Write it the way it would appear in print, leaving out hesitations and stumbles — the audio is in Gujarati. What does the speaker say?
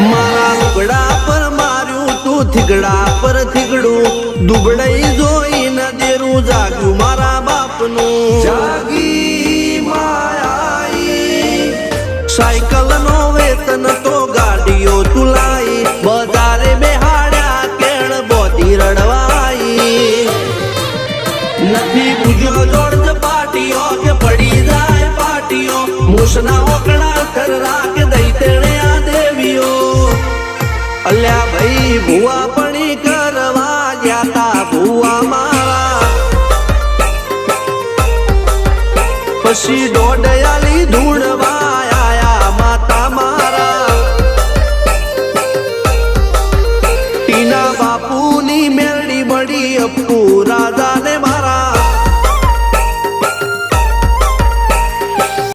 મારા લુગડા પર માર્યું તું થીગડા પર થીગડું દુબળાઈ જોઈને દેરું જાગ્યું મારા બાપનું જાગી માયાઈ સાયકલ નો વેતન તો ગાડીઓ તુલાઈ બજારે બેહાડ્યા કેળ બોધી રડવાઈ નથી પૂજ્યો જોડ પાટીઓ કે પડી જાય પાટીઓ મૂસના ઓકડા કર રાખ દઈ તેણે આ દેવીઓ અલ્યા ભાઈ ભુવા પણી કરવા ગયા તા ભુવા મારા પછી